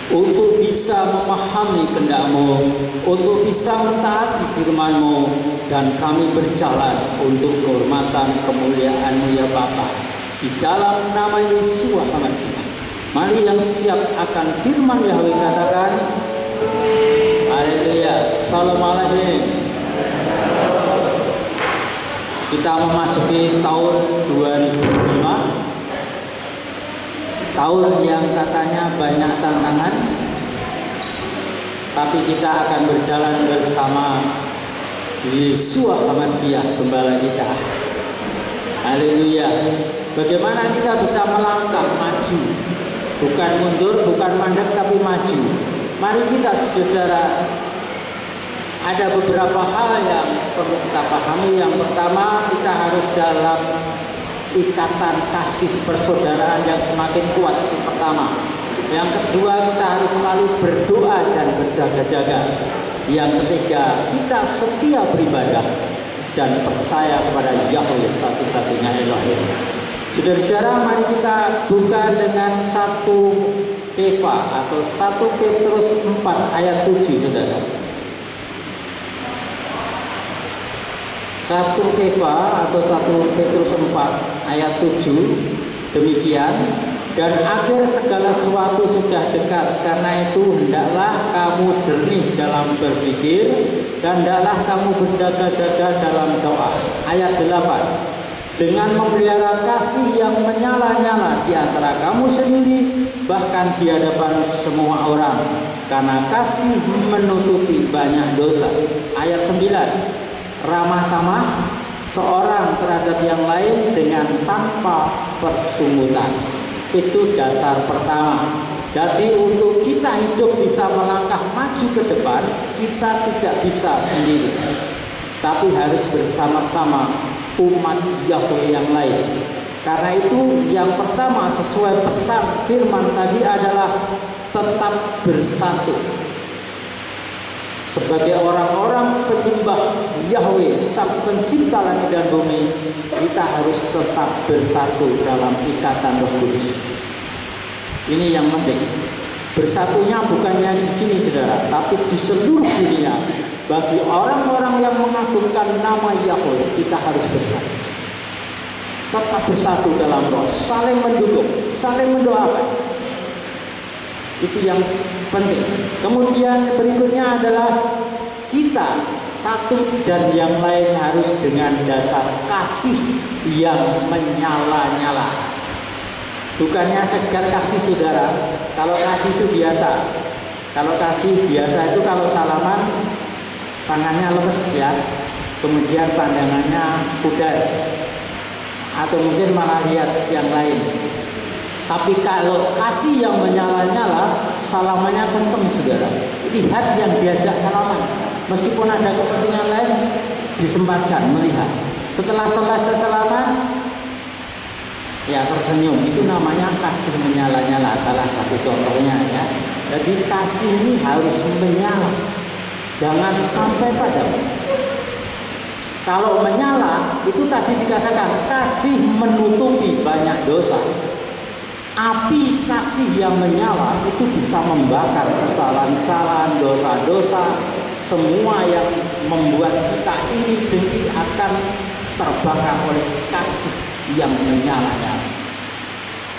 untuk bisa memahami kehendak-Mu, untuk bisa mentaati firman-Mu, dan kami berjalan untuk kehormatan kemuliaan-Mu ya Bapa. Di dalam nama Yesus Hamasiah, mari yang siap akan firman Yahweh katakan, haleluya, salam alaikum. Kita memasuki tahun 2005, tahun yang katanya banyak tantangan, tapi kita akan berjalan bersama Yesus Hamasiah Gembala kita. Haleluya. Bagaimana kita bisa melangkah maju, bukan mundur, bukan mandek, tapi maju. Mari kita saudara, ada beberapa hal yang perlu kita pahami. Yang pertama, kita harus dalam ikatan kasih persaudaraan yang semakin kuat. Itu pertama. Yang kedua, kita harus selalu berdoa dan berjaga-jaga. Yang ketiga, kita setia beribadah dan percaya kepada Yahweh satu-satunya Elohim. Saudara-saudara, mari kita buka dengan 1 Kefa atau 1 Petrus 4 ayat 7, saudara. 1 Kefa atau 1 Petrus 4 ayat 7 demikian, dan akhir segala sesuatu sudah dekat, karena itu hendaklah kamu jernih dalam berpikir dan hendaklah kamu berjaga-jaga dalam doa. Ayat 8, dengan memelihara kasih yang menyala-nyala di antara kamu sendiri, bahkan di hadapan semua orang, karena kasih menutupi banyak dosa. Ayat 9, ramah tamah seorang terhadap yang lain dengan tanpa persungutan. Itu dasar pertama. Jadi untuk kita hidup bisa melangkah maju ke depan, kita tidak bisa sendiri, tapi harus bersama-sama umat Yahweh yang lain. Karena itu yang pertama, sesuai pesan firman tadi, adalah tetap bersatu. Sebagai orang-orang penyembah Yahweh, Sang Pencipta langit dan bumi, kita harus tetap bersatu dalam ikatan Roh Kudus. Ini yang penting. Bersatunya bukannya di sini, saudara, tapi di seluruh dunia. Bagi orang-orang yang mengagungkan nama Yahweh, kita harus bersatu. Tetap bersatu dalam roh, saling mendukung, saling mendoakan. Itu yang penting. Kemudian berikutnya adalah kita satu dan yang lain harus dengan dasar kasih yang menyala-nyala. Bukannya sekedar kasih, saudara. Kalau kasih itu biasa. Kalau kasih biasa itu kalau salaman tangannya lemes ya, kemudian pandangannya pudar, atau mungkin malah lihat yang lain. Tapi kalau kasih yang menyala-nyala, salamannya kenceng, saudara. Lihat yang diajak salaman, meskipun ada kepentingan lain, disempatkan melihat. Setelah selesai salaman, ya tersenyum. Itu namanya kasih menyala-nyala, salah satu contohnya ya. Jadi kasih ini harus menyala, jangan sampai padam. Kalau menyala, itu tadi dikatakan kasih menutupi banyak dosa. Api kasih yang menyala itu bisa membakar kesalahan-kesalahan, dosa-dosa, semua yang membuat kita iri dengki akan terbakar oleh kasih yang menyala-nyala.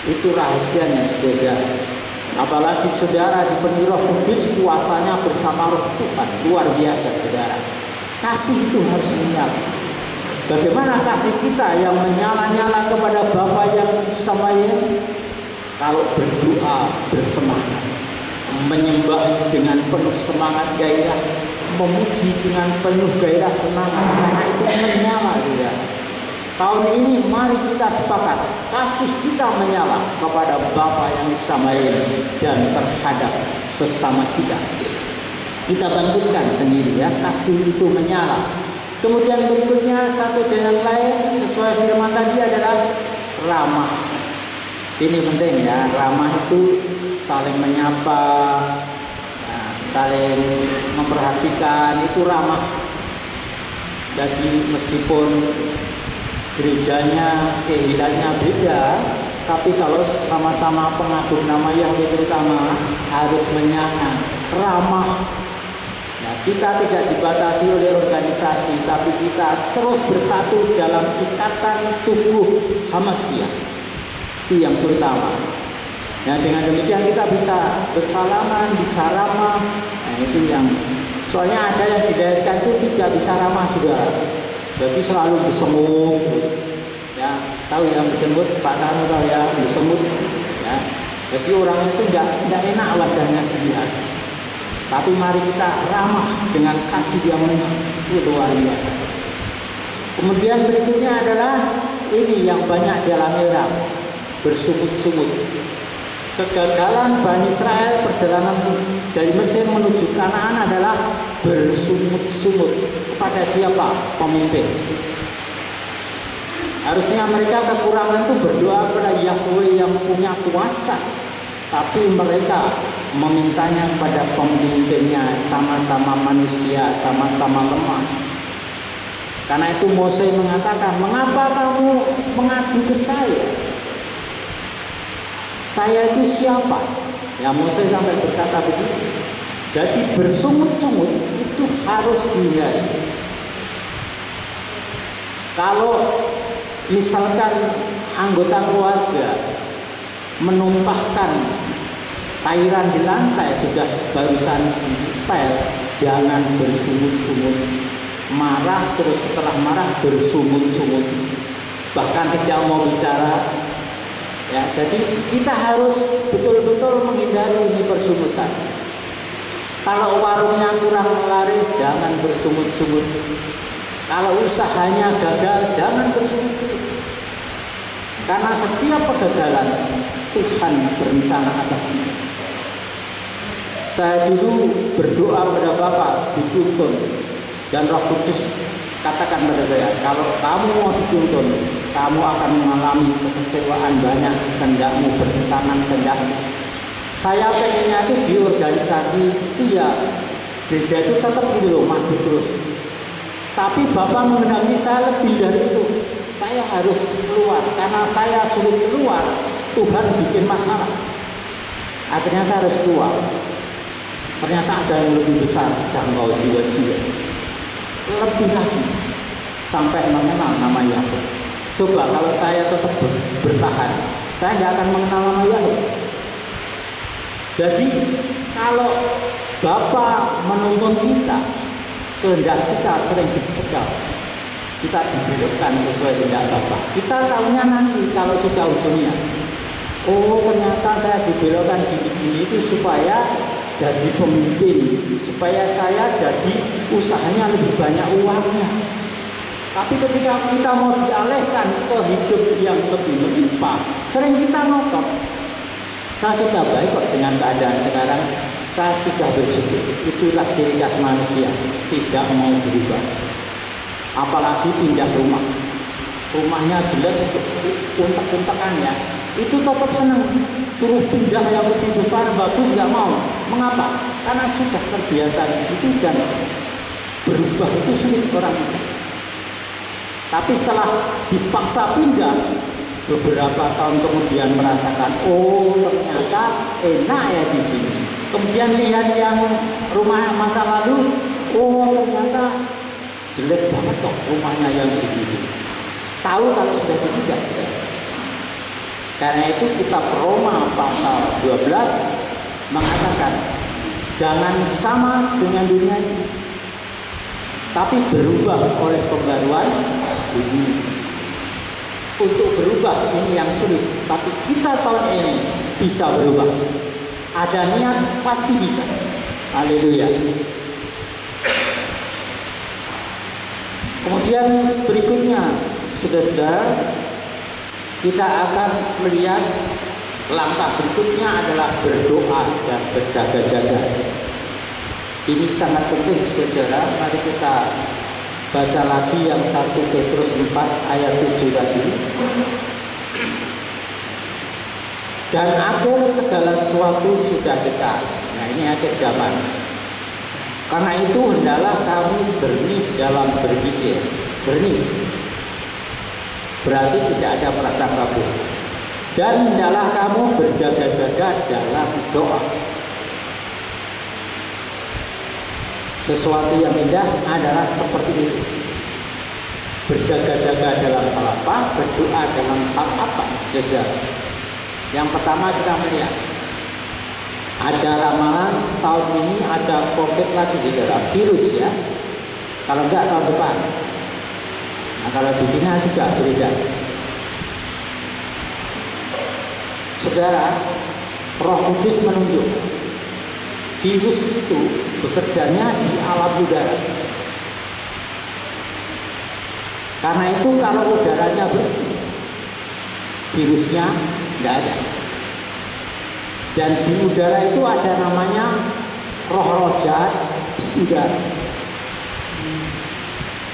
Itu rahasianya, saudara. Apalagi saudara dipenuhi Roh Kudus, kuasanya bersama Roh Tuhan, luar biasa, saudara. Kasih itu harus menyala. Bagaimana kasih kita yang menyala-nyala kepada Bapa yang disamai? Kalau berdoa bersemangat, menyembah dengan penuh semangat gairah, memuji dengan penuh gairah semangat, karena itu menyala juga. Tahun ini mari kita sepakat, kasih kita menyala kepada Bapa yang disamai dan terhadap sesama kita. Kita bangkitkan sendiri ya, kasih itu menyala. Kemudian berikutnya satu dengan lain sesuai firman tadi adalah ramah. Ini penting ya, ramah itu saling menyapa, saling memperhatikan, itu ramah. Jadi meskipun gerejanya, kehilannya beda, tapi kalau sama-sama pengagum nama Yahweh terutama, harus menyayang, ramah. Nah, kita tidak dibatasi oleh organisasi, tapi kita terus bersatu dalam ikatan tubuh Hamasiyah. Itu yang terutama. Nah, dengan demikian kita bisa bersalaman, bisa ramah. Nah, itu yang soalnya ada yang dilahirkan itu tidak bisa ramah saudara. Jadi selalu bersemut terus. Ya, tahu yang bersemut, Pak Tano tahu ya, bersemut. Ya. Jadi orang itu enggak enak wajahnya dilihat. Tapi mari kita ramah dengan kasih yang luar biasa. Kemudian berikutnya adalah ini yang banyak dialami orang, bersungut-sungut. Kegagalan Bani Israel perjalanan dari Mesir menuju Kanaan adalah bersungut-sungut kepada siapa? Pemimpin. Harusnya mereka kekurangan itu berdoa kepada Yahweh yang punya kuasa, tapi mereka memintanya kepada pemimpinnya, sama-sama manusia, sama-sama lemah. Karena itu Mose mengatakan, mengapa kamu mengadu ke saya? Saya itu siapa? Ya Mose sampai berkata begitu. Jadi bersungut-sungut itu harus dihindari. Kalau misalkan anggota keluarga menumpahkan cairan di lantai sudah barusan dipel, jangan bersungut-sungut. Marah terus setelah marah bersungut-sungut. Bahkan tidak mau bicara. Ya, jadi kita harus betul-betul menghindari ini persungutan. Kalau warungnya kurang laris, jangan bersungut-sungut. Kalau usahanya gagal, jangan bersungut-sungut. Karena setiap kegagalan Tuhan berencana atasnya. Saya dulu berdoa kepada Bapak dituntun, dan Roh Kudus katakan pada saya, kalau kamu mau dituntun, kamu akan mengalami kekecewaan banyak, kehendakmu bertentangan kehendakmu. Saya pengennya itu di organisasi itu ya gereja itu tetap gitu loh, maju terus. Tapi Bapak menghendaki saya lebih dari itu. Saya harus keluar, karena saya sulit keluar, Tuhan bikin masalah. Akhirnya saya harus keluar. Ternyata ada yang lebih besar, jangkau jiwa-jiwa. Lebih lagi, sampai mengenal nama Yahweh. Coba kalau saya tetap bertahan, saya nggak akan mengenal nama Yahweh. Jadi kalau Bapa menuntun kita, kehendak kita sering dicegah, kita dibelokkan sesuai kehendak Bapa. Kita tahunya nanti kalau sudah ujungnya, oh ternyata saya dibelokkan gini-gini itu supaya jadi pemimpin, supaya saya jadi usahanya lebih banyak uangnya. Tapi ketika kita mau dialihkan ke hidup yang lebih melimpah, sering kita ngotot. Saya sudah baik kok dengan keadaan sekarang, saya sudah bersyukur. Itulah ciri khas manusia, tidak mau berubah. Apalagi pindah rumah, rumahnya jelek, untek-untekan ya, itu tetap senang. Suruh pindah yang lebih besar, bagus, nggak mau. Mengapa? Karena sudah terbiasa di situ dan berubah itu sulit orang itu. Tapi setelah dipaksa pindah, beberapa tahun kemudian merasakan, oh ternyata enak ya di sini. Kemudian lihat yang rumah masa lalu, oh ternyata jelek banget kok rumahnya yang begini. Tahu kalau sudah tidak. Karena itu kitab Roma pasal 12 mengatakan, jangan sama dengan dunia ini, tapi berubah oleh pembaruan bumi. Untuk berubah ini yang sulit, tapi kita tahun ini bisa berubah. Ada niat pasti bisa. Haleluya. Kemudian berikutnya, saudara-saudara, kita akan melihat langkah berikutnya adalah berdoa dan berjaga-jaga. Ini sangat penting, saudara. Mari kita baca lagi yang 1 Petrus 4 ayat 7 tadi. Dan akhir segala sesuatu sudah dekat. Nah, ini akhir zaman. Karena itu hendaklah kamu jernih dalam berpikir. Jernih berarti tidak ada prasangka buruk. Dan hendaklah kamu berjaga-jaga dalam doa. Sesuatu yang indah adalah seperti itu. Berjaga-jaga dalam hal apa, berdoa dalam hal apa, saudara. Yang pertama kita melihat ada ramalan tahun ini ada COVID lagi, saudara, virus ya. Kalau enggak tahun depan. Nah, kalau di Cina juga beredar. Saudara, Roh Kudus menunjuk virus itu bekerjanya di alam udara. Karena itu kalau udaranya bersih, virusnya tidak ada. Dan di udara itu ada namanya roh-roh jahat di udara.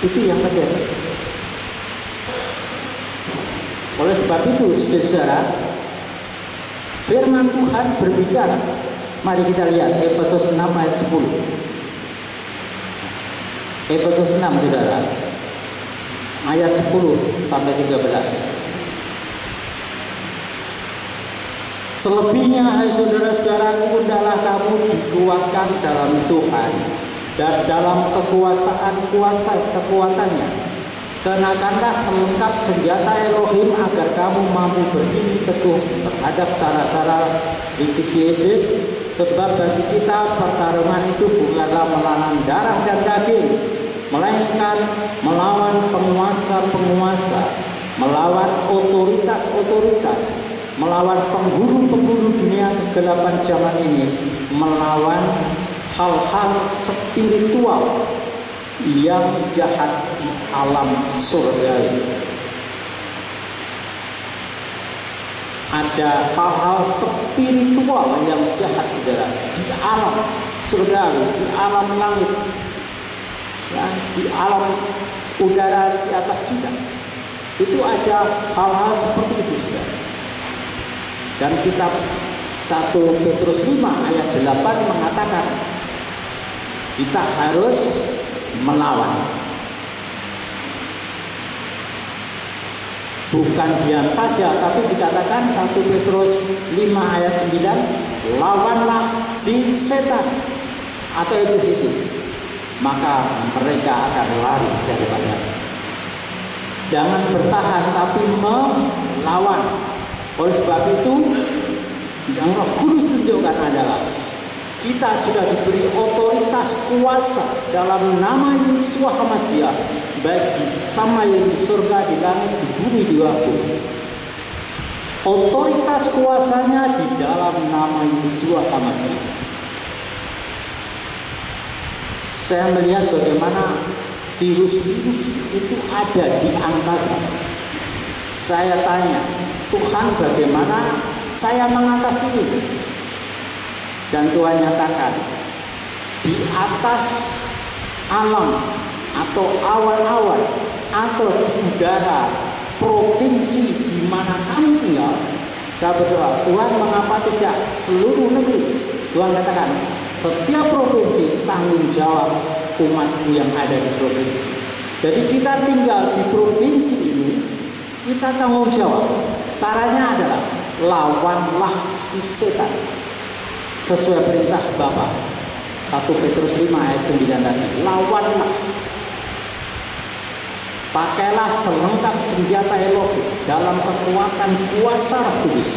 Itu yang terjadi. Oleh sebab itu, saudara, firman Tuhan berbicara. Mari kita lihat Efesus 6 ayat 10. Efesus 6, saudara, ayat 10 sampai 13. Selebihnya, hai saudara-saudaraku, hendaklah kamu dikuatkan dalam Tuhan dan dalam kekuatannya. Kenakanlah selengkap senjata Elohim agar kamu mampu berdiri teguh terhadap cara-cara licik iblis. Sebab bagi kita pertarungan itu bukanlah melawan darah dan daging, melainkan melawan penguasa-penguasa, melawan otoritas-otoritas, melawan penghulu-penghulu dunia kegelapan zaman ini, melawan hal-hal spiritual yang jahat di alam surgawi. Ada hal-hal spiritual yang jahat, saudara, di alam surgawi, di alam langit, ya, di alam udara di atas kita. Itu ada hal-hal seperti itu, saudara. Dan kitab 1 Petrus 5 ayat 8 mengatakan kita harus melawan. Bukan diam saja, tapi dikatakan 1 Petrus 5 ayat 9, lawanlah si setan atau iblis itu, maka mereka akan lari daripada. Jangan bertahan, tapi melawan. Oleh sebab itu, yang Roh Kudus tunjukkan adalah kita sudah diberi otoritas kuasa dalam nama Yesus Hamasiah, baik di sama yang di surga, di langit, di bumi, di waktu. Otoritas kuasanya di dalam nama Yesus Hamasiah. Saya melihat bagaimana virus-virus itu ada di angkasa. Saya tanya, Tuhan, bagaimana saya mengatasi ini? Dan Tuhan nyatakan, di atas alam atau awan-awan atau di udara provinsi di mana kamu tinggal, saya berdoa, Tuhan, mengapa tidak seluruh negeri? Tuhan katakan, setiap provinsi tanggung jawab umatku yang ada di provinsi. Jadi kita tinggal di provinsi ini, kita tanggung jawab. Caranya adalah lawanlah si setan sesuai perintah Bapa. 1 Petrus 5 ayat 9 tadi, lawanlah. Pakailah selengkap senjata Elohim dalam kekuatan kuasa Roh Kudus.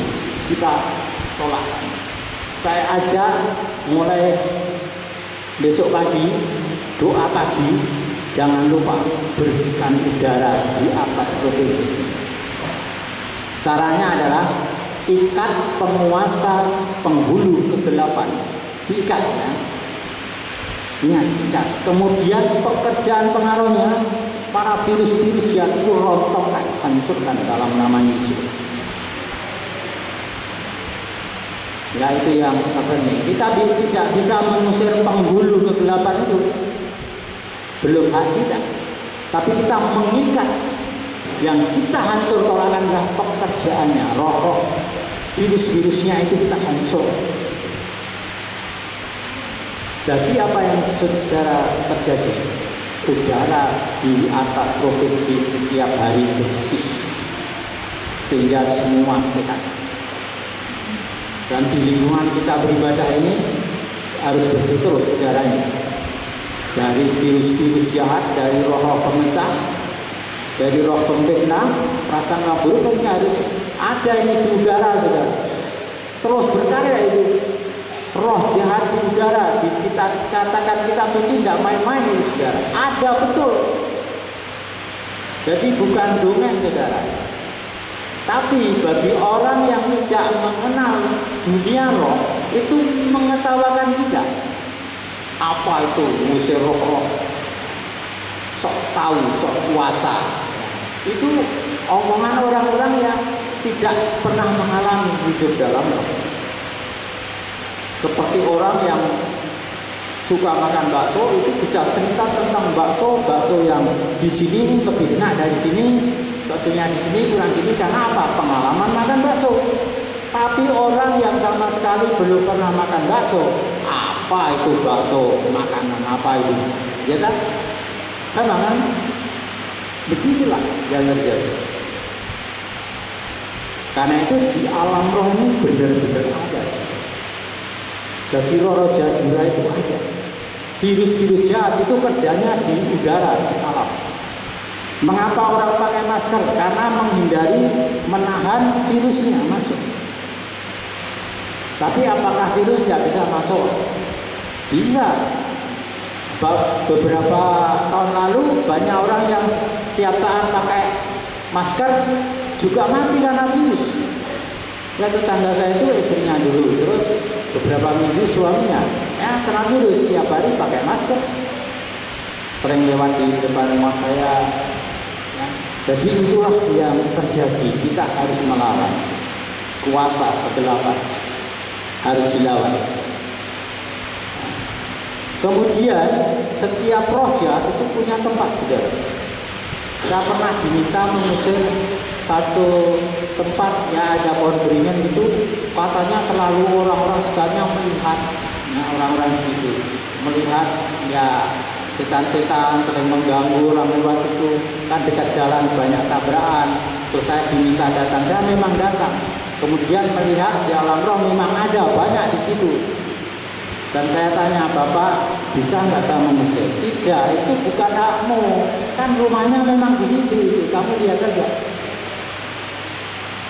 Kita tolak. Saya ajak mulai besok pagi, doa pagi, jangan lupa bersihkan udara di atas provinsi. Caranya adalah ikat penguasa penghulu kegelapan, diikat ya. Ingat, ikat. Kemudian pekerjaan pengaruhnya, para virus-virus jahat itu rontokkan, hancurkan dalam nama Yesus. Ya, itu yang terpenting. Kita tidak bisa mengusir penghulu kegelapan itu, belum hak kita. Tapi kita mengikat. Yang kita hancur tolakanlah pekerjaannya, roh-roh virus-virusnya itu kita hancur. Jadi apa yang saudara terjadi? Udara di atas provinsi setiap hari bersih, sehingga semua sehat. Dan di lingkungan kita beribadah ini harus bersih terus udaranya. dari virus-virus jahat, dari roh-roh pemecah, dari roh pemfitnah, prasangka buruk kan harus ada ini di udara, saudara. Terus berkarya itu. Roh jahat di udara, kita katakan kita suci tidak main-main ini, saudara. Ada betul. Jadi bukan dongeng, saudara. Tapi bagi orang yang tidak mengenal dunia roh, itu mengetawakan kita. Apa itu ngusir roh-roh? Sok tahu, sok kuasa. Itu omongan orang-orang yang tidak pernah mengalami hidup dalam roh. Seperti orang yang suka makan bakso itu bisa cerita tentang bakso yang di sini lebih enak dari sini, baksonya di sini kurang gini karena apa? Pengalaman makan bakso. Tapi orang yang sama sekali belum pernah makan bakso, apa itu bakso, makanan apa itu? Ya kan? Sama kan? Begitulah yang terjadi. Karena itu di alam roh ini benar-benar ada. Jadi roh jadura itu ada. Virus-virus jahat itu kerjanya di udara, di alam. Mengapa orang pakai masker? Karena menghindari menahan virusnya masuk. Tapi apakah virus tidak bisa masuk? Bisa. Beberapa tahun lalu banyak orang yang tiap saat pakai masker juga mati karena virus. Ya tetangga saya itu istrinya dulu, terus beberapa minggu suaminya ya kena virus, tiap hari pakai masker, sering lewat di depan rumah saya ya. Jadi itulah yang terjadi. Kita harus melawan kuasa kegelapan, harus dilawan. Kemudian setiap roh jahat itu punya tempat, saudara. Saya pernah diminta mengusir satu tempat ya, ada pohon beringin itu, katanya selalu orang-orang sekitarnya melihat ya, orang-orang di situ melihat ya setan-setan sering mengganggu orang lewat itu, kan dekat jalan banyak tabrakan. Terus saya diminta datang, saya memang datang, kemudian melihat di alam roh memang ada banyak di situ. Dan saya tanya, Bapak bisa nggak saya mengusir? Tidak, itu bukan hakmu, kan rumahnya memang di situ, kamu lihat saja.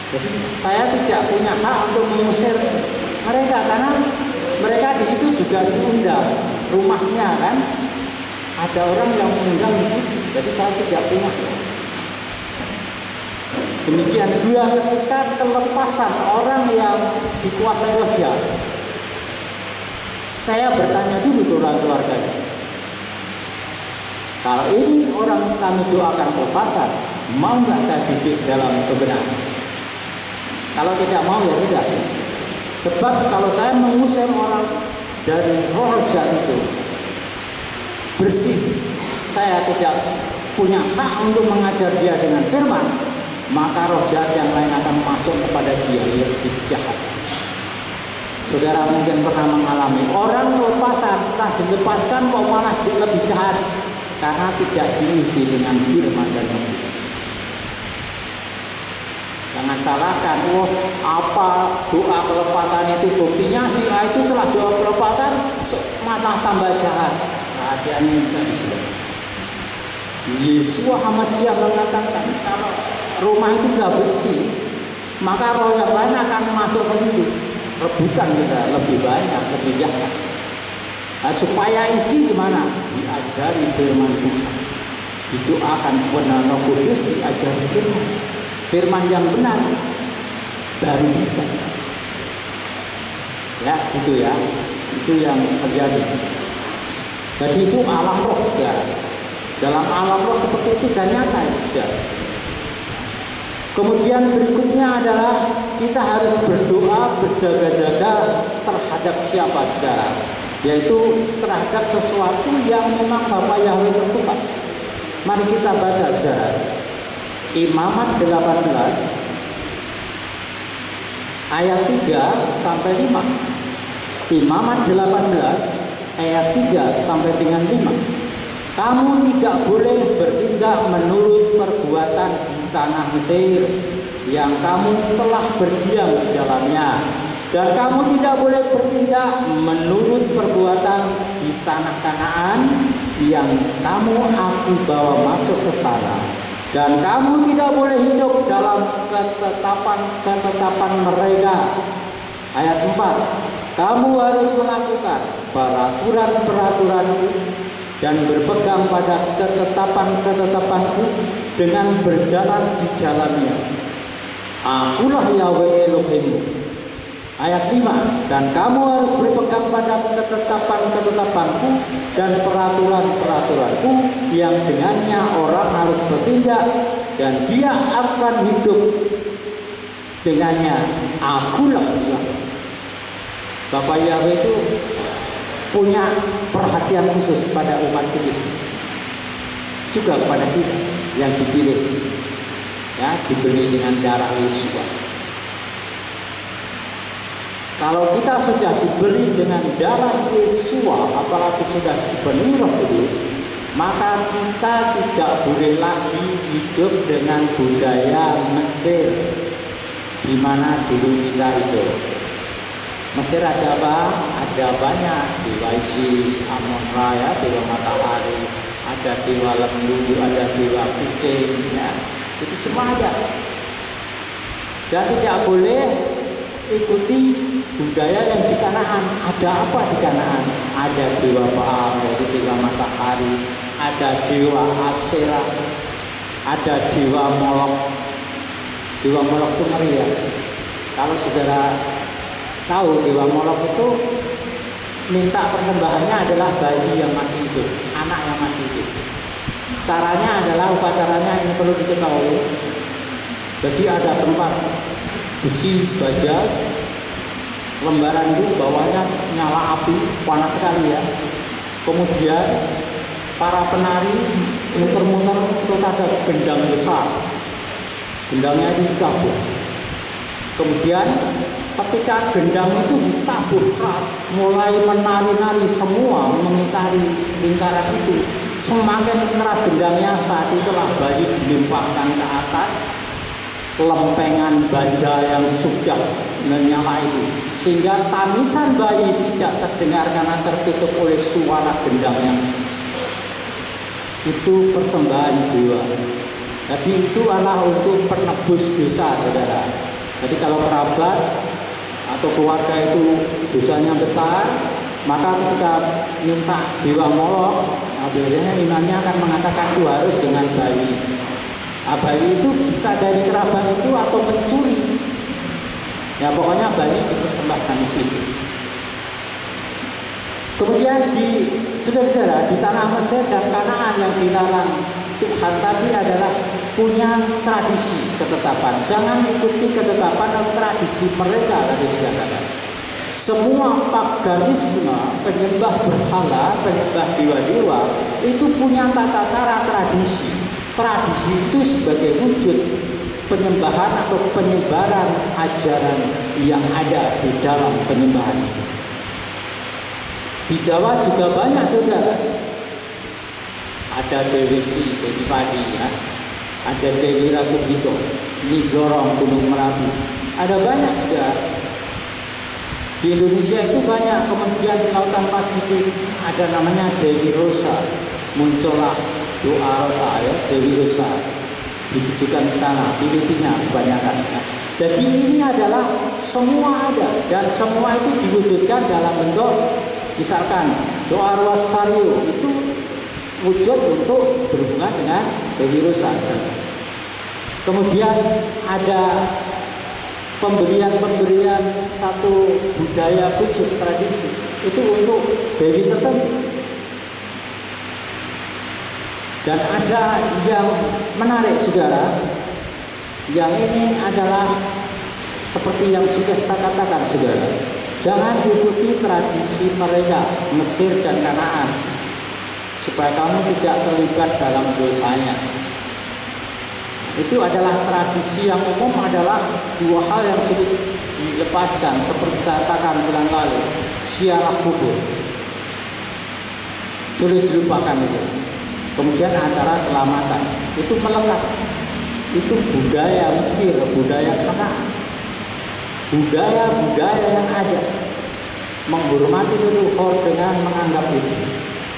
Jadi saya tidak punya hak untuk mengusir mereka karena mereka di situ juga diundang, rumahnya kan ada orang yang mengundang di situ. Jadi saya tidak punya hak. Demikian juga ketika kelepasan orang yang dikuasai roh jahat. Saya bertanya dulu ke orang keluarganya. Kalau ini orang kami doakan kelepasan, mau nggak saya didik dalam kebenaran? Kalau tidak mau ya tidak. Sebab kalau saya mengusir orang dari roh jahat itu bersih, saya tidak punya hak untuk mengajar dia dengan firman, maka roh jahat yang lain akan masuk kepada dia lebih jahat. Saudara mungkin pernah mengalami orang kelepasan, setelah dilepaskan kok malah lebih jahat karena tidak diisi dengan firman dan hidup. Jangan salahkan, wah apa doa kelepasan itu buktinya si A itu setelah doa kelepasan malah tambah jahat. Rahasianya itu sudah. Yesus Hamasiah mengatakan kalau rumah itu sudah bersih, maka roh yang lain akan masuk ke situ. Rebutan kita lebih banyak, lebih jahat. Nah, supaya isi gimana? Diajari firman Tuhan, didoakan kepada Roh Kudus, diajari firman yang benar, baru bisa. Ya, gitu ya. Itu yang terjadi. Jadi itu alam roh, saudara. Dalam alam roh seperti itu dan nyata, saudara. Kemudian berikutnya adalah kita harus berdoa, berjaga-jaga terhadap siapa, saudara? Yaitu terhadap sesuatu yang memang Bapa Yahweh tentukan. Mari kita baca, saudara. Imamat 18 ayat 3 sampai 5. Imamat 18 ayat 3 sampai dengan 5. Kamu tidak boleh bertindak menurut perbuatan di tanah Mesir yang kamu telah berdiam di dalamnya, dan kamu tidak boleh bertindak menurut perbuatan di tanah Kanaan yang kamu aku bawa masuk ke sana, dan kamu tidak boleh hidup dalam ketetapan mereka. Ayat 4, kamu harus melakukan peraturan-peraturanku dan berpegang pada ketetapan-ketetapanku dengan berjalan di dalamnya. Akulah Yahweh Elohimmu. Ayat 5, dan kamu harus berpegang pada ketetapan-ketetapanku dan peraturan-peraturanku yang dengannya orang harus bertindak dan dia akan hidup dengannya. Akulah Yahweh. Bapak Yahweh itu punya perhatian khusus kepada umat kudus, juga kepada kita yang dipilih, ya, dibeli dengan darah Yesus. Kalau kita sudah dibeli dengan darah Yesus, apalagi sudah dipenuhi Roh Kudus, maka kita tidak boleh lagi hidup dengan budaya Mesir, di mana dulu kita hidup. Mesir ada apa? Ada banyak dewa Isis, Amon-Ra, ya, dewa matahari, ada dewa lembu, ada dewa kucing, ya. Itu semua ada. Dan tidak boleh ikuti budaya yang di Kanaan. Ada apa di Kanaan? Ada dewa Baal, yaitu dewa matahari, ada dewa Asyera, ada dewa Molok. Dewa Molok itu ngeri, ya. Kalau saudara tahu, dewa Molok itu minta persembahannya adalah bayi yang masih hidup, anak yang masih hidup. Caranya adalah, upacaranya ini perlu diketahui. Jadi ada tempat besi baja, lembaran itu bawahnya nyala api, panas sekali, ya. Kemudian para penari muter-muter, terus ada gendang besar, gendangnya dicabut. Kemudian ketika gendang itu ditabuh keras, mulai menari-nari semua mengitari lingkaran itu. Semakin keras gendangnya, saat itulah bayi dilimpahkan ke atas lempengan baja yang sudah menyala itu, sehingga tangisan bayi tidak terdengar karena tertutup oleh suara gendang yang keras. Itu persembahan dewa. Jadi itu adalah untuk penebus dosa, saudara. Jadi kalau kerabat atau keluarga itu dosanya besar, maka ketika minta dewa Molok, nah biasanya imannya akan mengatakan itu harus dengan bayi. Nah, bayi itu bisa dari kerabat itu atau mencuri. Ya pokoknya bayi dipersembahkan di situ. Kemudian saudara-saudara, di tanah Mesir dan Kanaan yang dilarang Tuhan tadi adalah punya tradisi ketetapan. Jangan ikuti ketetapan dan tradisi mereka tadi dikatakan. Semua paganisme, penyembah berhala, penyembah dewa-dewa itu punya tata cara tradisi. Tradisi itu sebagai wujud penyembahan atau penyebaran ajaran yang ada di dalam penyembahan itu. Di Jawa juga banyak, saudara. Ada Dewi Sri, Dewi Padi, ya. Ada Dewi Ratu Bito, Nigorong, Gunung Merapi. Ada banyak juga. Di Indonesia itu banyak. Kemudian di Lautan Pasifik ada namanya Dewi Rosa. Muncullah doa Rosa, ya, Dewi Rosa. Ditujukan ke sana, Filipina kebanyakan. Ya. Jadi ini adalah semua ada, dan semua itu diwujudkan dalam bentuk, misalkan doa Rosario itu wujud untuk berhubungan dengan Dewi Rosa. Kemudian ada pemberian satu budaya khusus tradisi itu untuk dewi tertentu. Dan ada yang menarik, saudara, yang ini adalah seperti yang sudah saya katakan, saudara. Jangan ikuti tradisi mereka Mesir dan Kanaan, supaya kamu tidak terlibat dalam dosanya. Itu adalah tradisi yang umum, adalah dua hal yang sulit dilepaskan, seperti saya katakan bulan lalu, ziarah kubur sulit dilupakan itu. Kemudian acara selamatan itu melekat. Itu budaya Mesir, budaya Kanaan, budaya-budaya yang ada, menghormati leluhur dengan menganggap itu.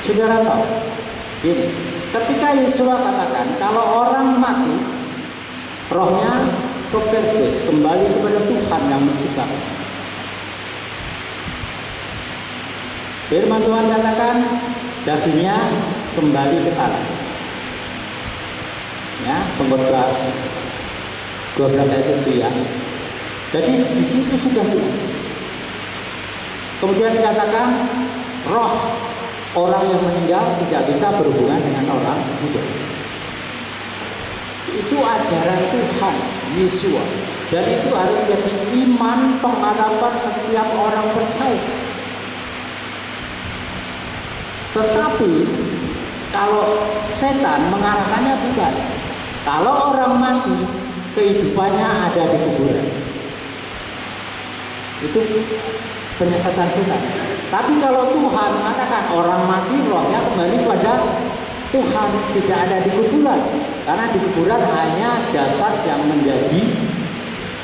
Saudara tahu, Gini, ketika Yesus katakan kalau orang mati, rohnya ke Firdaus, kembali kepada Tuhan yang menciptakan. Firman Tuhan katakan dagingnya kembali ke tanah. Ya, Pengkhotbah 12 ayat 7 ya. Jadi di situ sudah jelas. Kemudian dikatakan roh orang yang meninggal tidak bisa berhubungan dengan orang hidup. Itu ajaran Tuhan Yesus, dan itu harus menjadi iman pengharapan setiap orang percaya. Tetapi kalau setan mengarahkannya bukan. Kalau orang mati, kehidupannya ada di kuburan. Itu penyesatan setan. Tapi kalau Tuhan mengatakan orang mati rohnya kembali pada Tuhan, tidak ada di kuburan. Karena di kuburan hanya jasad yang menjadi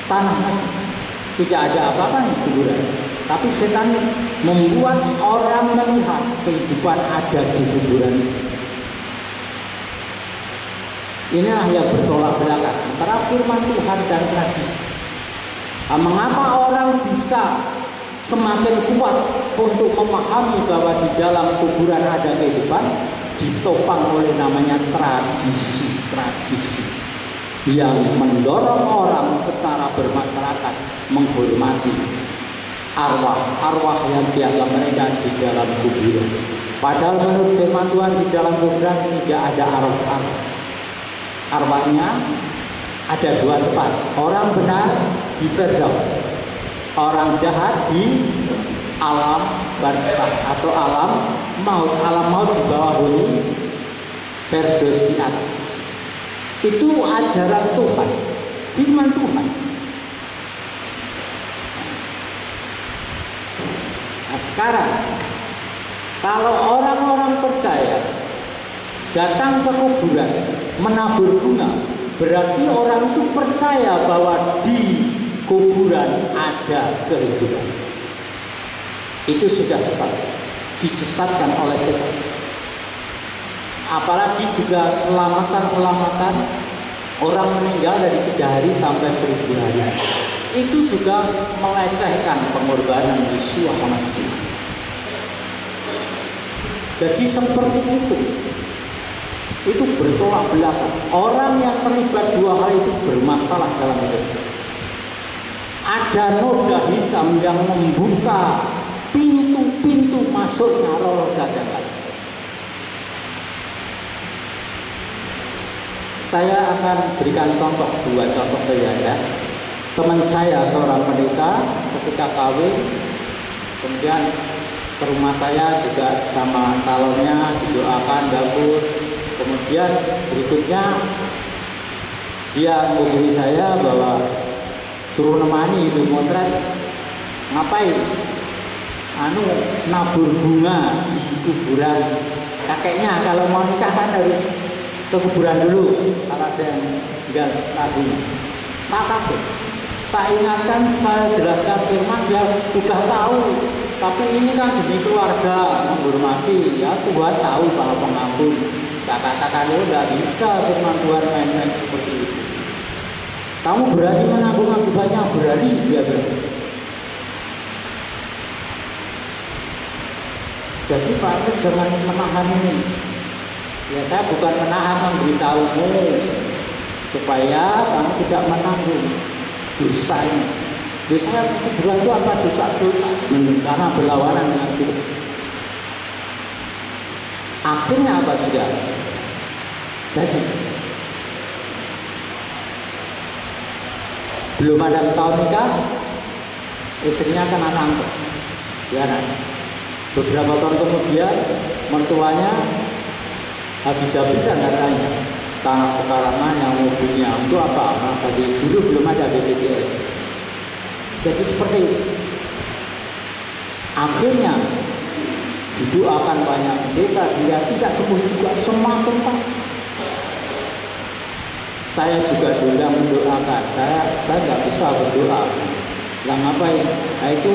tanah. Tidak ada apa-apa di kuburan. Tapi setan membuat orang melihat kehidupan ada di kuburan. Inilah yang bertolak belakang antara firman Tuhan dan tradisi. Nah, mengapa orang bisa semakin kuat untuk memahami bahwa di dalam kuburan ada kehidupan? Ditopang oleh namanya tradisi yang mendorong orang secara bermasyarakat menghormati arwah yang dianggap mereka di dalam kuburan. Padahal menurut firman Tuhan di dalam kuburan tidak ada arwah. Arwahnya ada dua tempat. Orang benar di Firdaus, orang jahat di alam barzakh atau alam maut. Alam maut di bawah bumi, Firdaus di atas. Itu ajaran Tuhan, firman Tuhan. Nah, sekarang kalau orang-orang percaya datang ke kuburan menabur bunga, berarti orang itu percaya bahwa di kuburan ada kehidupan. Itu sudah sesat, disesatkan oleh setan. Apalagi juga selamatan orang meninggal dari 3 hari sampai 1000 hari. Itu juga melecehkan pengorbanan Yesus Masih. Jadi seperti itu bertolak belakang. Orang yang terlibat dua hal itu bermasalah dalam hidup. Ada noda hitam yang membuka pintu-pintu masuknya roh jahat. Saya akan berikan contoh, 2 contoh saja ya. Teman saya seorang pendeta ketika kawin, kemudian ke rumah saya juga sama calonnya didoakan bagus. Kemudian berikutnya dia menghubungi saya bahwa suruh nemani itu motret. Ngapain? Nabur bunga di kuburan kakeknya. Kalau mau nikah kan harus ke kuburan dulu. Kalau ada yang tinggal nabung. Saya kaget. Saya ingatkan, saya jelaskan firman, dia sudah tahu. Tapi ini kan demi keluarga, menghormati. Ya Tuhan tahu bahwa pengampun. Saya katakan, tidak bisa firman Tuhan main-main seperti itu. Kamu berani menanggung akibatnya, berani dia berani. Jadi Pak Anies jangan menahan ini. Ya saya bukan menahan, memberitahumu supaya kamu tidak menanggung dosa ini. Dosa kuburan itu apa? Dosa karena berlawanan dengan Tuhan. Akhirnya apa sudah? Jadi belum ada setahun nikah, istrinya kena kanker. Ya, beberapa tahun kemudian mertuanya habis-habisan katanya tanah pekarangan yang mobilnya untuk apa? Nah, tadi dulu belum ada BPJS. Jadi seperti itu. Akhirnya didoakan banyak pendeta, dia tidak sembuh juga, semakin parah. Saya juga diundang mendoakan, saya nggak bisa berdoa. Yang ngapain? Nah, itu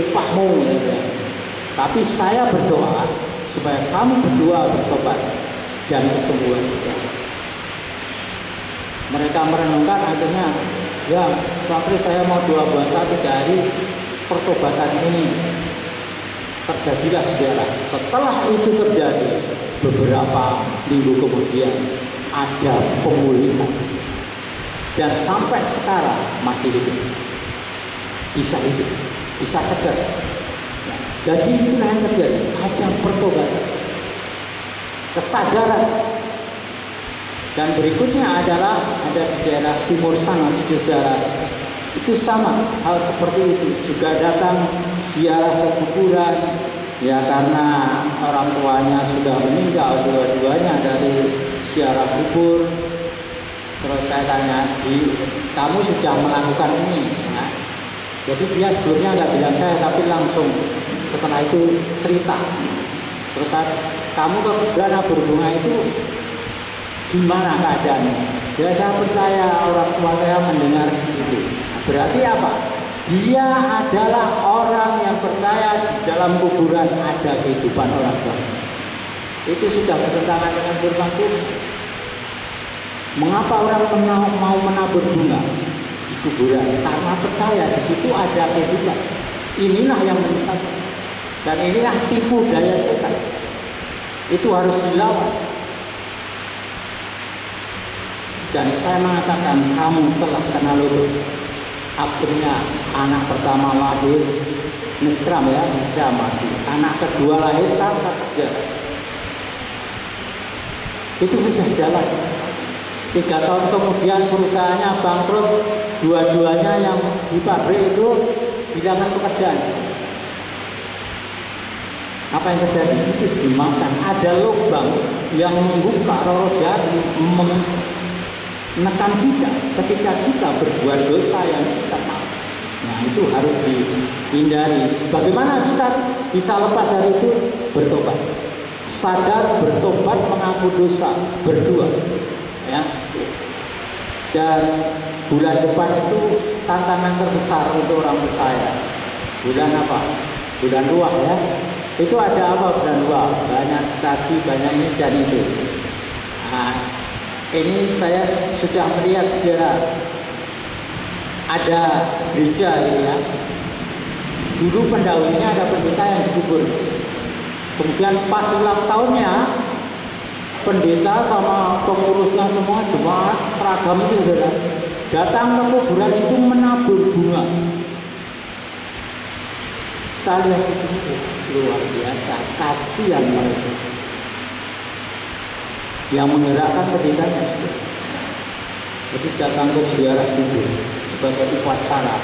upahmu ya. Tapi saya berdoa supaya kamu berdoa bertobat. dan kesembuhan kita. Mereka merenungkan akhirnya, ya Pak Kris, saya mau doa puasa 3 hari pertobatan ini. Terjadilah saudara. Setelah itu terjadi, beberapa minggu kemudian ada pemulihan. Dan sampai sekarang masih hidup. Bisa hidup, bisa segar. Jadi itulah yang terjadi. Ada pertobatan, kesadaran. Dan berikutnya adalah ada di daerah timur sana, saudara. Itu sama hal seperti itu. Juga datang ziarah ke kuburan, ya karena orang tuanya sudah meninggal dua-duanya dari ziarah kubur. Terus saya tanya, kamu sudah melakukan ini? Nah, jadi dia sebelumnya nggak bilang saya, tapi langsung setelah itu cerita. Terus kamu ke kuburan berbunga itu gimana keadaannya? Ya saya percaya orang tua saya mendengar di situ. Berarti apa? Dia adalah orang yang percaya di dalam kuburan ada kehidupan orang tua. Itu sudah bertentangan dengan firman Tuhan. Mengapa orang mau menabur bunga di kuburan? Karena percaya di situ ada kehidupan. Inilah yang menyesatkan. Dan inilah tipu daya setan. Itu harus dilawan. Dan saya mengatakan kamu telah kenal lulus. Akhirnya anak pertama lahir, Nisram mati. Anak kedua lahir, tangkap saudara. Itu sudah jalan. 3 tahun kemudian perusahaannya bangkrut. Dua-duanya yang di pabrik itu kehilangan pekerjaan. Apa yang terjadi? Itu dimakan. Ada lubang yang membuka roh jahat, menekan kita ketika kita berbuat dosa yang kita tahu. Nah itu harus dihindari. Bagaimana kita bisa lepas dari itu? Bertobat, sadar, bertobat, mengaku dosa, berdua. Ya. Dan bulan depan itu tantangan terbesar untuk orang percaya. Bulan apa? Bulan Ruah ya. Itu ada apa bulan Ruah? Banyak strategi, banyak ini dan itu. Nah, ini saya sudah melihat saudara, ada gereja gitu ya. Dulu pendahulunya ada pendeta yang dikubur. Kemudian pas ulang tahunnya, pendeta sama pengurusnya semua jemaat seragam itu saudara, datang ke kuburan itu menabur bunga. Saya lihat itu luar biasa, kasihan mereka. Yang menggerakkan pendetanya sudah. Jadi datang ke ziarah kubur sebagai upacara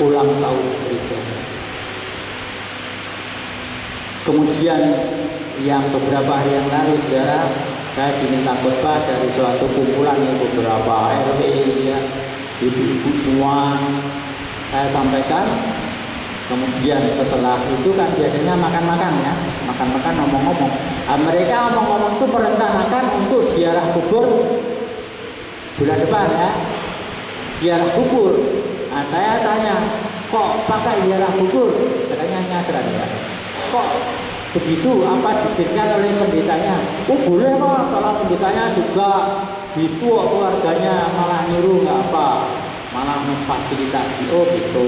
ulang tahun gereja. Kemudian yang beberapa hari yang lalu saudara, saya diminta khotbah dari suatu kumpulan beberapa RW ya, ibu-ibu semua. Saya sampaikan. Kemudian setelah itu kan biasanya makan-makan ya, makan-makan ngomong-ngomong. Nah, mereka ngomong-ngomong itu merencanakan untuk ziarah kubur bulan depan ya, ziarah kubur. Nah saya tanya, kok pakai ziarah kubur? Saya nyadar ya, kok begitu? Apa diizinkan oleh pendetanya? Oh boleh kok, kalau pendetanya juga gitu, keluarganya malah nyuruh nggak apa, malah memfasilitasi. Oh gitu.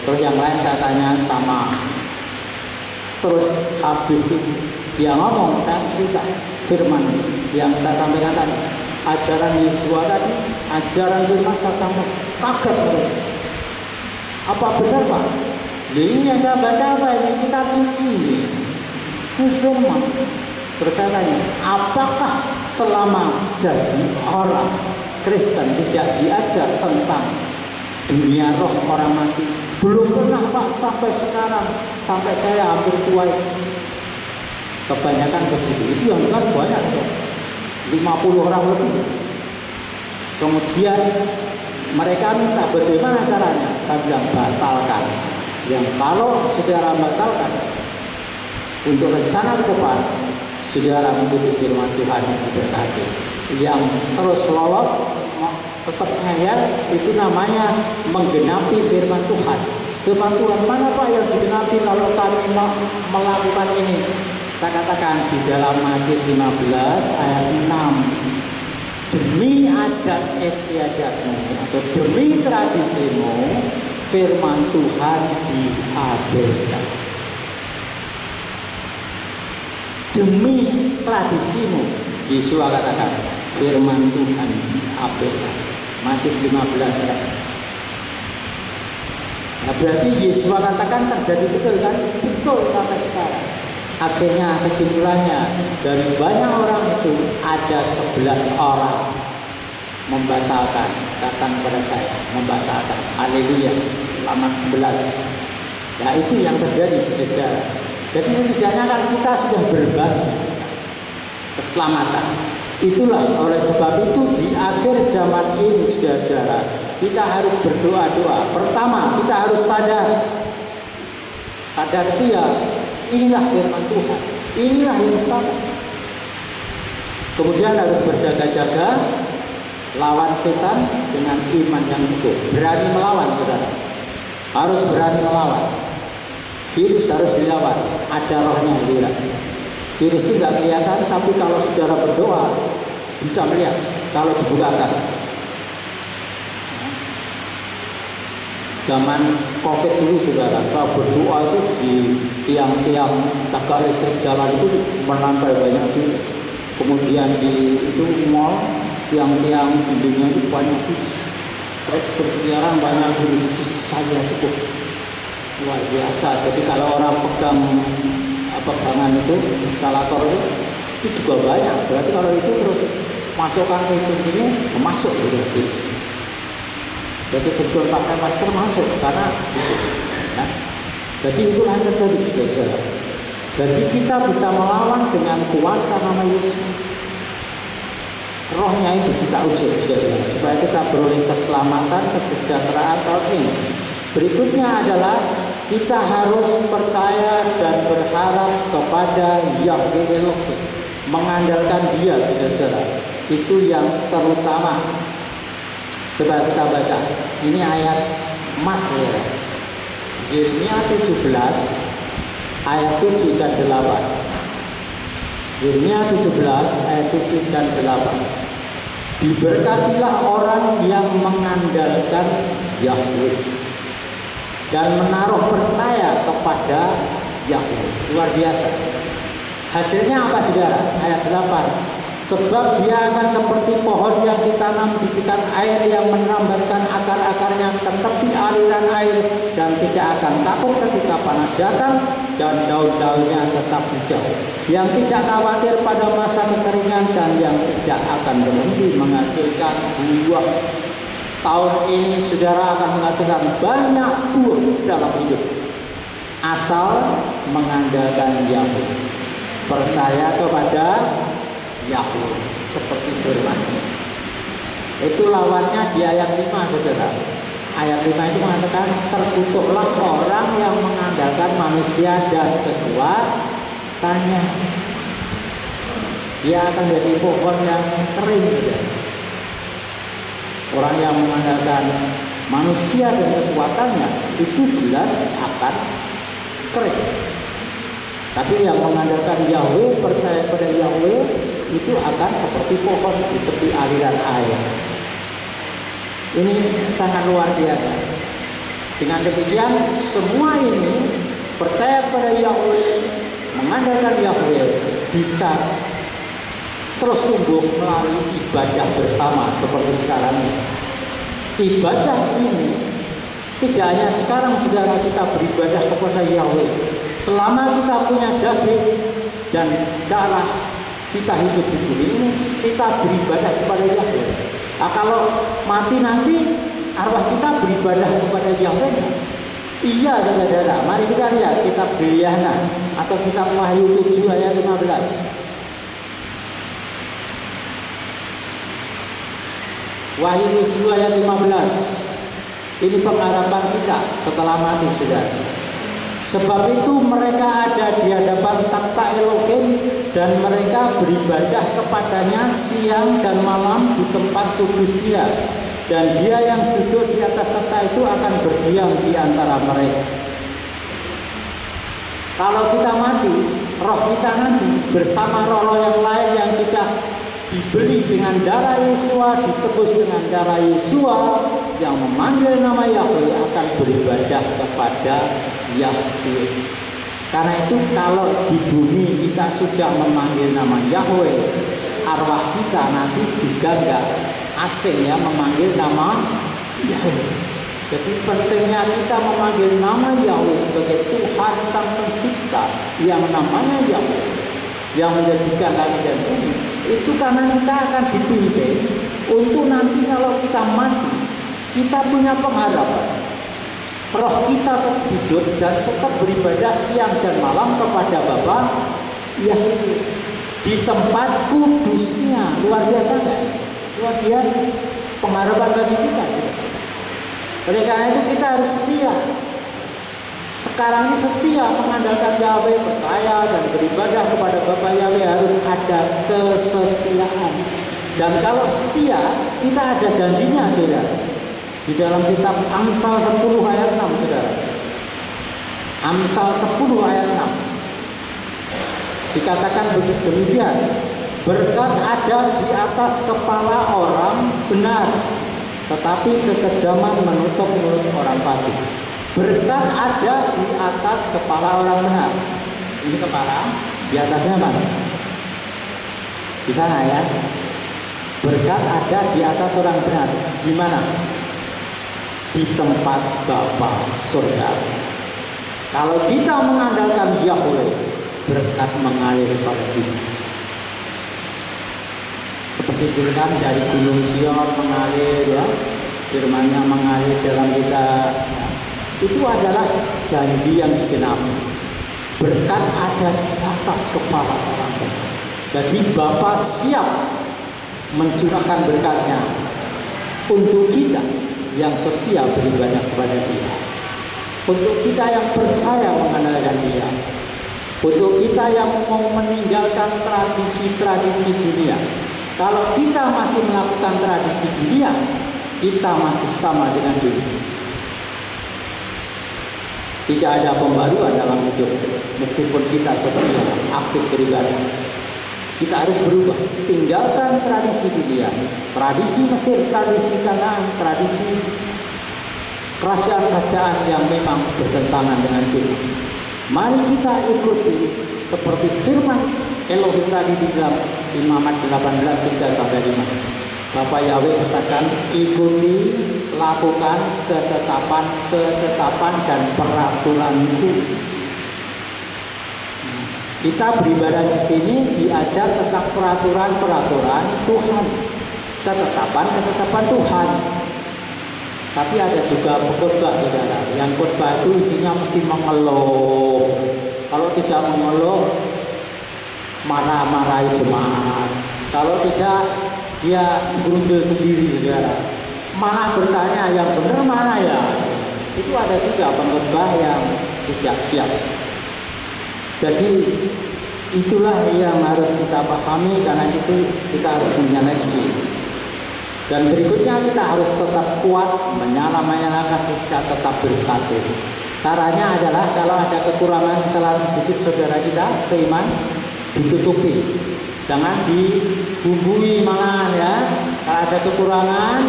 Terus yang lain saya tanya sama. Terus habis itu dia ngomong, saya cerita firman yang saya sampaikan tadi, ajaran Yesus tadi, ajaran firman saya sampaikan, kaget betul. Apa benar Pak? Ini yang saya baca apa ini? Kitab suci ini firman. Terus saya tanya, apakah selama jadi orang Kristen tidak diajar tentang dunia roh orang mati? Belum pernah Pak, sampai sekarang, sampai saya hampir tua. Kebanyakan begitu. Itu yang kan banyak kok, 50 orang lebih. Kemudian mereka minta bagaimana caranya? Saya bilang batalkan. Yang kalau saudara batalkan, untuk rencana ke depan, saudara mengikuti firman Tuhan yang diberkati. Yang terus lolos, tetap ngeyel, itu namanya menggenapi firman Tuhan. Firman Tuhan mana Pak yang digenapi kalau kami melakukan ini? Saya katakan di dalam Matius 15 ayat 6, demi adat istiadatmu atau demi tradisimu firman Tuhan diabaikan. Demi tradisimu, Yesus katakan firman Tuhan diabaikan. Matius 15 ayat. Nah, berarti Yesus katakan terjadi betul kan? Betul sampai sekarang. Akhirnya kesimpulannya dari banyak orang itu ada 11 orang membatalkan, datang kepada saya membatalkan. Haleluya, selamat 11. Nah itu yang terjadi saudara. Jadi setidaknya kan kita sudah berbagi keselamatan. Itulah oleh sebab itu di akhir zaman ini saudara, kita harus berdoa-doa. Pertama kita harus sadar itu ya, inilah firman Tuhan, inilah yang sama. Kemudian harus berjaga-jaga, lawan setan dengan iman yang utuh. Berani melawan, saudara. Harus berani melawan. Virus harus dilawan. Ada rohnya, saudara. Virus itu tidak kelihatan, tapi kalau saudara berdoa bisa melihat kalau dibukakan. Zaman COVID dulu saudara, saya berdoa itu di tiang-tiang tegak listrik jalan itu menempel banyak virus. Kemudian di itu mall, tiang-tiang dindingnya itu banyak virus. Terus berkeliaran banyak virus. Saya itu luar biasa. Jadi kalau orang pegangan itu, eskalator itu juga banyak. Berarti kalau itu terus masukkan itu ini, masuk gitu virus. Jadi betul pakai masker masuk karena ya. Jadi itulah yang terjadi saudara. Jadi kita bisa melawan dengan kuasa nama Yesus. Rohnya itu kita usir saudara, supaya kita beroleh keselamatan, kesejahteraan tahun ini. Berikutnya adalah kita harus percaya dan berharap kepada Yahweh Elohim, mengandalkan Dia saudara. Itu yang terutama. Coba kita baca, ini ayat emas ya. Yeremia 17 ayat 7 dan 8. Yeremia 17 ayat 7 dan 8. Diberkatilah orang yang mengandalkan Yahweh dan menaruh percaya kepada Yahweh. Luar biasa. Hasilnya apa saudara? Ayat 8. Sebab dia akan seperti pohon yang ditanam di dekat air yang merambatkan akar-akarnya ke tepi aliran air dan tidak akan takut ketika panas datang dan daun-daunnya tetap hijau. Yang tidak khawatir pada masa kekeringan dan yang tidak akan berhenti menghasilkan buah. Tahun ini saudara akan menghasilkan banyak buah dalam hidup. Asal mengandalkan Yahweh. Percaya kepada Yahweh seperti firman. Itu lawannya di ayat 5 saudara. Ayat 5 itu mengatakan terkutuklah orang yang mengandalkan manusia dan kekuatannya. Dia akan jadi pohon yang kering saudara. Orang yang mengandalkan manusia dan kekuatannya itu jelas akan kering. Tapi yang mengandalkan Yahweh, percaya pada Yahweh, itu akan seperti pohon di tepi aliran air. Ini sangat luar biasa. Dengan demikian semua ini percaya pada Yahweh, mengandalkan Yahweh, bisa terus tumbuh melalui ibadah bersama seperti sekarang ini. Ibadah ini tidak hanya sekarang saudara kita beribadah kepada Yahweh. Selama kita punya daging dan darah, kita hidup di bumi ini, kita beribadah kepada Yahweh. Nah, kalau mati nanti, arwah kita beribadah kepada Yahweh. Iya saudara, mari kita lihat kitab Bilyana atau kitab Wahyu 7 ayat 15. Wahyu 7 ayat 15. Ini pengharapan kita setelah mati saudara. Sebab itu mereka ada di hadapan takhta Elohim dan mereka beribadah kepadanya siang dan malam di tempat kudusnya. Dan dia yang duduk di atas takhta itu akan berdiam di antara mereka. Kalau kita mati, roh kita nanti bersama roh-roh yang lain yang sudah dibeli dengan darah Yesua, ditebus dengan darah Yesua, yang memanggil nama Yahweh akan beribadah kepada Yahweh. Karena itu kalau di bumi kita sudah memanggil nama Yahweh, arwah kita nanti juga nggak asing ya memanggil nama Yahweh. Jadi pentingnya kita memanggil nama Yahweh sebagai Tuhan Sang Pencipta yang namanya Yahweh, yang menjadikan langit dan bumi. Itu karena kita akan dipimpin untuk nanti kalau kita mati, kita punya pengharapan. Roh kita tetap hidup dan tetap beribadah siang dan malam kepada Bapa Yahweh di tempat kudusnya. Luar biasa kan? Luar biasa pengharapan bagi kita. Oleh karena itu kita harus setia. Sekarang ini setia mengandalkan Yahweh, percaya dan beribadah kepada Bapa Yahweh, harus ada kesetiaan. Dan kalau setia, kita ada janjinya, saudara. Di dalam kitab Amsal 10 ayat 6, saudara. Amsal 10 ayat 6. Dikatakan demikian, berkat ada di atas kepala orang benar, tetapi kekejaman menutup mulut orang fasik. Berkat ada di atas kepala orang benar. Ini kepala, di atasnya apa? Di sana ya. Berkat ada di atas orang benar. Di mana? Di tempat Bapa surga. Kalau kita mengandalkan Yahweh, berkat mengalir pada kita. Seperti firman dari Gunung Sion mengalir ya, firman-Nya mengalir dalam kita. Itu adalah janji yang digenapi. Berkat ada di atas kepala orang benar. Jadi Bapa siap mencurahkan berkatnya untuk kita yang setia beribadah kepada Dia, untuk kita yang percaya mengandalkan Dia, untuk kita yang mau meninggalkan tradisi-tradisi dunia. Kalau kita masih melakukan tradisi dunia, kita masih sama dengan dulu. Tidak ada pembaruan dalam hidup, meskipun kita setia aktif beribadah. Kita harus berubah, tinggalkan tradisi dunia, tradisi Mesir, tradisi Kanaan, tradisi kerajaan-kerajaan yang memang bertentangan dengan firman. Mari kita ikuti seperti firman Elohim tadi di dalam Imamat 18:3-5. Bapak Yahweh pesankan, ikuti, lakukan ketetapan dan peraturanku. Kita beribadah di sini diajar tentang peraturan-peraturan Tuhan, ketetapan Tuhan. Tapi ada juga pengkhotbah, saudara. Yang khotbah itu isinya mesti mengeluh. Kalau tidak mengeluh, marah-marahi jemaat. Kalau tidak, dia grundel sendiri, saudara. Malah bertanya, yang benar mana ya? Itu ada juga pengkhotbah yang tidak siap. Jadi itulah yang harus kita pahami, karena itu kita harus menyeleksi. Dan berikutnya kita harus tetap kuat, menyala kasih, kita tetap bersatu. Caranya adalah kalau ada kekurangan, kesalahan sedikit saudara kita seiman, ditutupi. Jangan dibumbui malahan ya. Kalau ada kekurangan,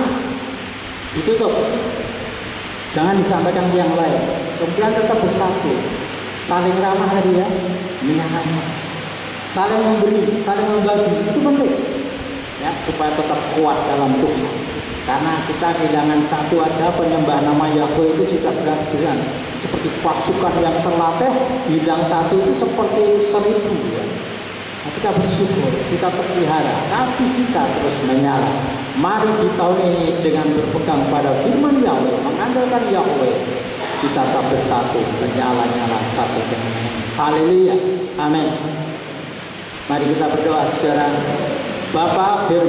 ditutup. Jangan disampaikan ke yang lain. Kemudian tetap bersatu. Saling ramah tadi ya, menyalahkan, saling memberi, saling membagi, itu penting ya, supaya tetap kuat dalam Tuhan. Karena kita kehilangan satu aja, penyembah nama Yahweh itu sudah berat-berat, seperti pasukan yang terlatih. Hilang satu itu seperti 1000 ya. Nah, kita bersyukur, kita terpelihara, kasih kita terus menyala. Mari di tahun ini dengan berpegang pada firman Yahweh, mengandalkan Yahweh, kita tetap bersatu, menyala-nyala satu dengan lain. Haleluya, amin. Mari kita berdoa, saudara. Bapa, firman